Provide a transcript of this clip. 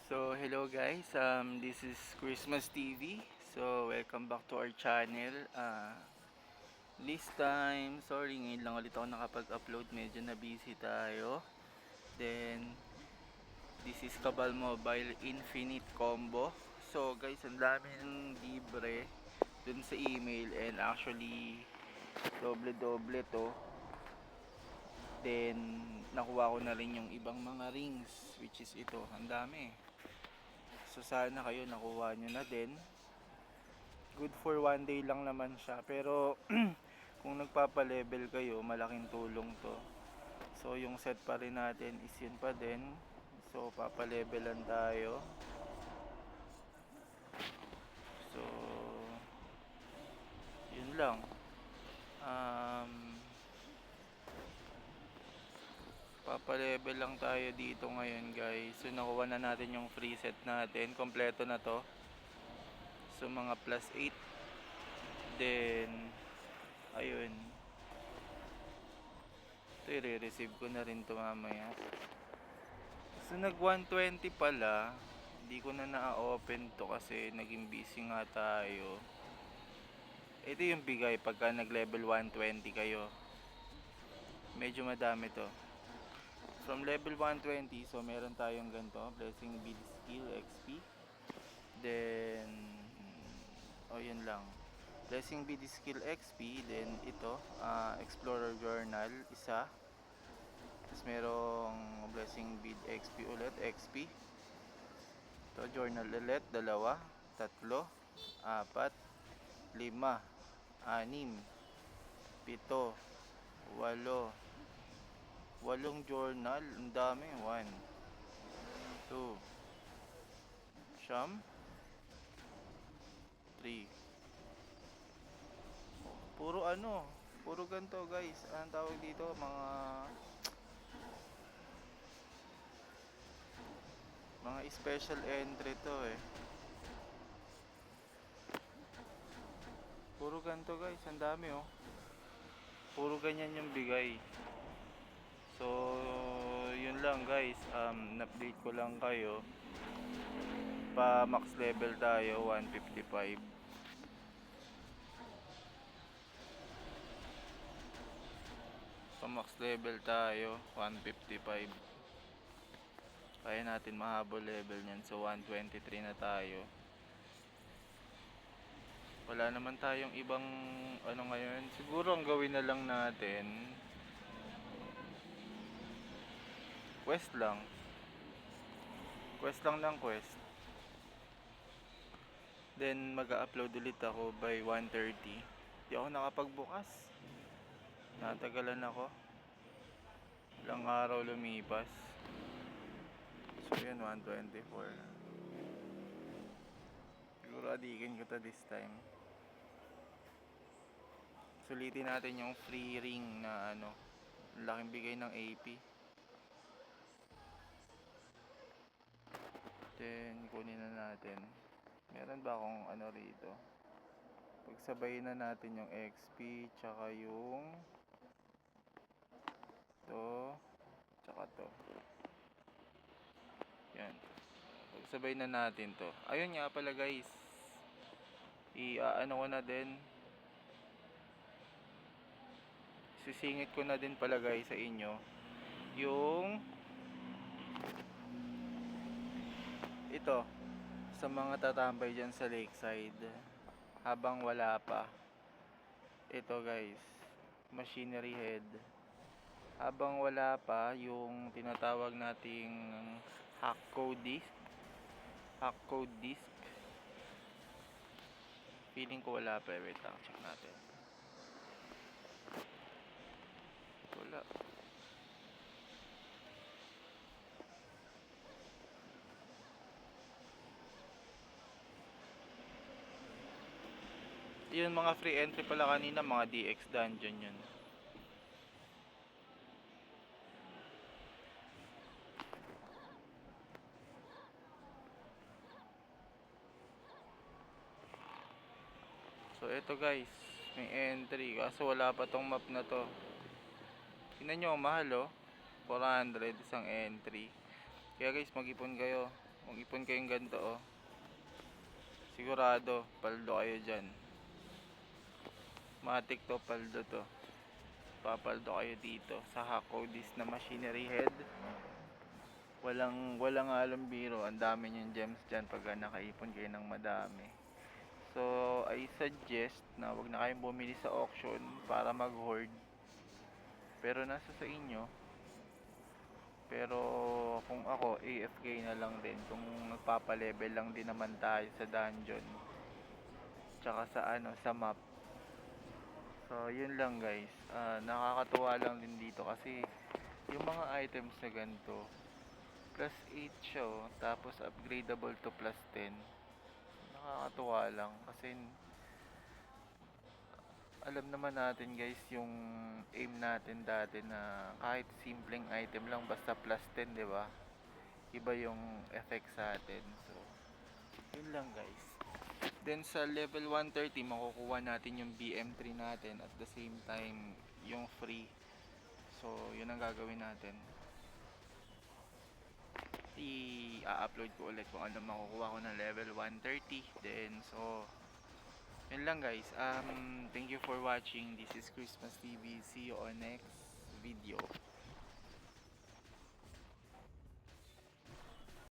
So, hello guys. This is Christmas TV. So, welcome back to our channel. This time, sorry, ngayon lang ulit ako nakapag-upload. Medyo na busy tayo. Then, this is Kabal Mobile Infinite Combo. So, guys, ang dami ng libre dun sa email. And actually, doble-doble to. Then, nakuha ko na rin yung ibang mga rings, which is ito. Ang dami. So sana kayo nakuha nyo na din. Good for one day lang naman siya. Pero kung nagpapa-level kayo, malaking tulong to. So yung set pa rin natin is yun pa din. So papa-levelan tayo. So yun lang. Papa-level lang tayo dito ngayon guys. So nakuha na natin yung free set natin. Kompleto na to. So mga plus 8. Then ayun, ito i-receive ko na rin to mamaya. So nag 120 pala, hindi ko na na-open to kasi naging busy nga tayo. Ito yung bigay pagka nag level 120 kayo. Medyo madami to. From level 120, so meron tayong ganito, Blessing Bead Skill XP. Then yun lang. Blessing Bead Skill XP, then ito, Explorer Journal, isa. Tapos merong Blessing Bead XP ulit, XP. Ito, Journal ulit, dalawa, tatlo, apat, lima, anim, pito, walo. Walong journal, ang dami. 1, 2, siyam, 3. Puro puro ganito guys. Anong tawag dito? Mga special entry to eh. Puro ganito guys, ang dami oh. Puro ganyan yung bigay. So, yun lang guys. Update ko lang kayo. Pa max level tayo, 155. Pa max level tayo, 155. Kaya natin mahabol level niyan. So, 123 na tayo. Wala naman tayong ibang ngayon. Siguro ang gawin na lang natin, quest lang. Quest lang ng quest. Then mag-upload ulit ako by 1:30. Di ako nakapagbukas. Natagalan ako. Ilang araw lumipas. So yun, 124. Siguro adikin ko to this time. Sulitin natin yung free ring na laking bigay ng AP. Then kunin na natin. Meron ba akong rito? Pagsabayin na natin yung XP tsaka yung to tsaka to. Yan. Pagsabay na natin to. Ayun nga pala guys. Ko na din. Sisingit ko na din pala guys sa inyo yung ito sa mga tatambay dyan sa lakeside habang wala pa. Ito guys, machinery head. Habang wala pa yung tinatawag nating hack code disc. Feeling ko wala pa. Wait lang, check natin. Wala. Yun, mga free entry pala kanina, mga DX dungeon yun. So ito guys, may entry kaso wala pa tong map na to. Tingnan nyo, mahal 400 isang entry. Kaya guys, mag-ipon kayo. Mag-ipon kayong ganito oh. Sigurado, paldo kayo dyan. Matic to, paldo to. Papaldo kayo dito sa Hakodis na machinery head. Walang halong biro. Ang dami yung gems dyan pag nakaipon kayo ng madami. So, I suggest na wag na kayong bumili sa auction para mag-hoard. Pero nasa sa inyo. Pero kung ako, AFK na lang din. Kung nagpapa-level lang din naman tayo sa dungeon. Tsaka sa sa map. So, yun lang guys. Nakakatuwa lang din dito kasi yung mga items na ganito, plus 8 siya oh, tapos upgradable to plus 10. Nakakatuwa lang kasi alam naman natin guys yung aim natin dati na kahit simpleng item lang basta plus 10, 'di ba? Iba yung effect sa atin. So, yun lang guys. Then sa level 130 makukuha natin yung BM3 natin at the same time yung free. So, yun ang gagawin natin. I-upload ko ulit kung ano makukuha ko ng level 130. Then, so, yun lang guys. Thank you for watching. This is Christmas TV. See you on next video.